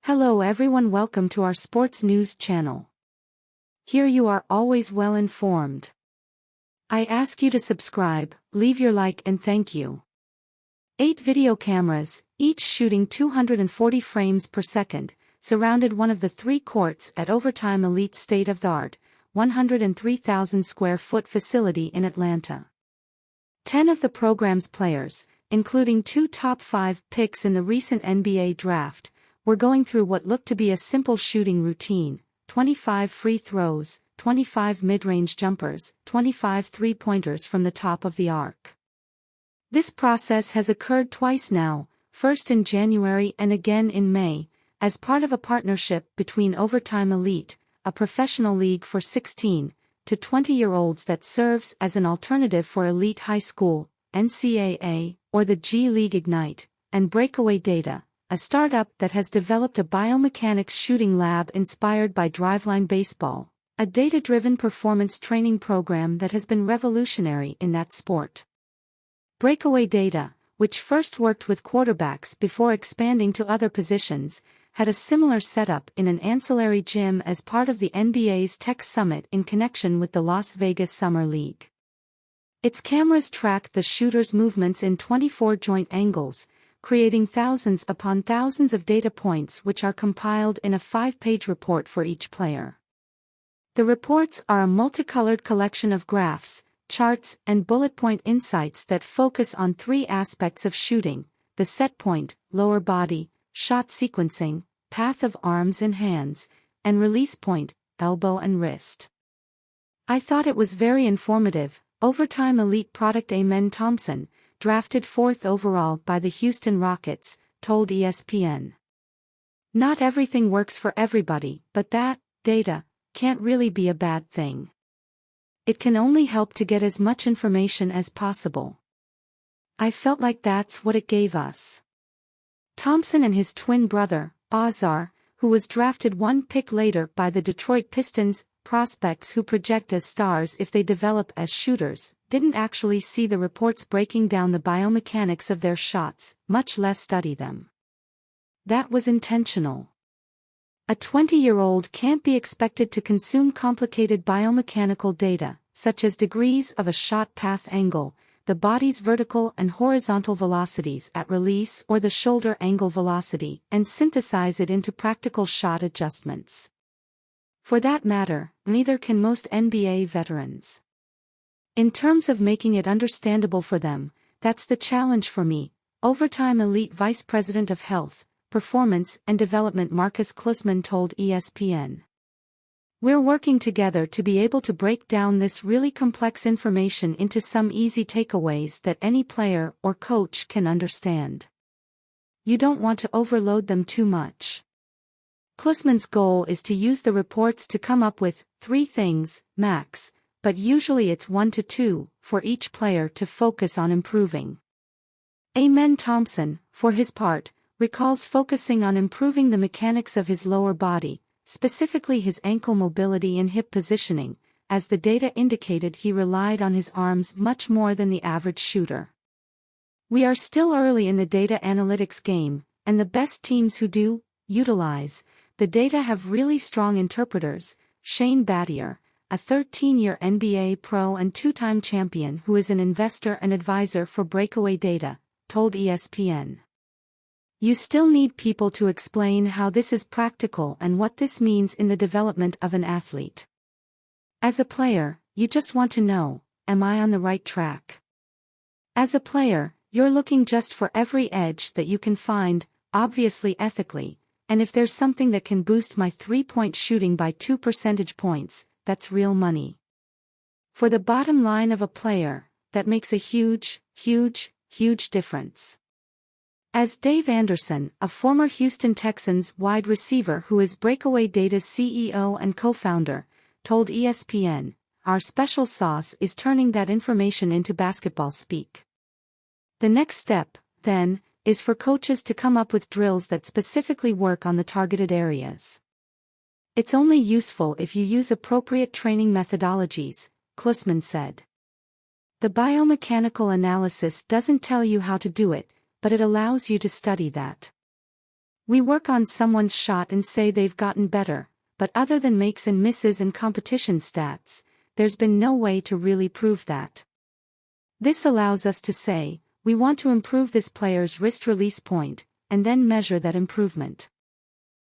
Hello everyone, welcome to our sports news channel. Here you are always well informed. I ask you to subscribe, leave your like and thank you. 8 video cameras, each shooting 240 frames per second, surrounded one of the 3 courts at Overtime Elite's state-of-the-art, 103,000 square foot facility in Atlanta. 10 of the program's players, including 2 top 5 picks in the recent NBA draft, were going through what looked to be a simple shooting routine: 25 free throws, 25 mid-range jumpers, 25 three-pointers from the top of the arc. This process has occurred twice now, first in January and again in May, as part of a partnership between Overtime Elite, a professional league for 16 to 20-year-olds that serves as an alternative for Elite High School, NCAA, or the G League Ignite, and Breakaway Data, a startup that has developed a biomechanics shooting lab inspired by driveline baseball, a data-driven performance training program that has been revolutionary in that sport. Breakaway Data, which first worked with quarterbacks before expanding to other positions, had a similar setup in an ancillary gym as part of the NBA's Tech Summit in connection with the Las Vegas Summer League. Its cameras track the shooter's movements in 24 joint angles, creating thousands upon thousands of data points which are compiled in a 5-page report for each player. The reports are a multicolored collection of graphs, charts, and bullet point insights that focus on 3 aspects of shooting: the set point, lower body, shot sequencing, path of arms and hands, and release point, elbow and wrist. I thought it was very informative. Overtime Elite product Amen Thompson, drafted 4th overall by the Houston Rockets, told ESPN. Not everything works for everybody, but that data can't really be a bad thing. It can only help to get as much information as possible. I felt like that's what it gave us. Thompson and his twin brother, Ozar, who was drafted 1 pick later by the Detroit Pistons, prospects who project as stars if they develop as shooters, didn't actually see the reports breaking down the biomechanics of their shots, much less study them. That was intentional. A 20-year-old can't be expected to consume complicated biomechanical data, such as degrees of a shot path angle, the body's vertical and horizontal velocities at release, or the shoulder angle velocity, and synthesize it into practical shot adjustments. For that matter, neither can most NBA veterans. In terms of making it understandable for them, that's the challenge for me. Overtime Elite Vice President of Health, Performance and Development Marcus Klusman told ESPN. We're working together to be able to break down this really complex information into some easy takeaways that any player or coach can understand. You don't want to overload them too much. Klusman's goal is to use the reports to come up with 3 things, max, but usually it's 1 to 2, for each player to focus on improving. Amen Thompson, for his part, recalls focusing on improving the mechanics of his lower body, specifically his ankle mobility and hip positioning, as the data indicated he relied on his arms much more than the average shooter. We are still early in the data analytics game, and the best teams who do utilize the data have really strong interpreters. Shane Battier, a 13-year NBA pro and 2-time champion who is an investor and advisor for Breakaway Data, told ESPN. You still need people to explain how this is practical and what this means in the development of an athlete. As a player, you just want to know, am I on the right track? As a player, you're looking just for every edge that you can find, obviously ethically, and if there's something that can boost my 3-point shooting by 2 percentage points, that's real money. For the bottom line of a player, that makes a huge, huge, huge difference. As Dave Anderson, a former Houston Texans wide receiver who is Breakaway Data's CEO and co-founder, told ESPN, our special sauce is turning that information into basketball speak. The next step, then, is for coaches to come up with drills that specifically work on the targeted areas. It's only useful if you use appropriate training methodologies, Klusman said. The biomechanical analysis doesn't tell you how to do it, but it allows you to study that. We work on someone's shot and say they've gotten better, but other than makes and misses and competition stats, there's been no way to really prove that. This allows us to say, we want to improve this player's wrist release point, and then measure that improvement.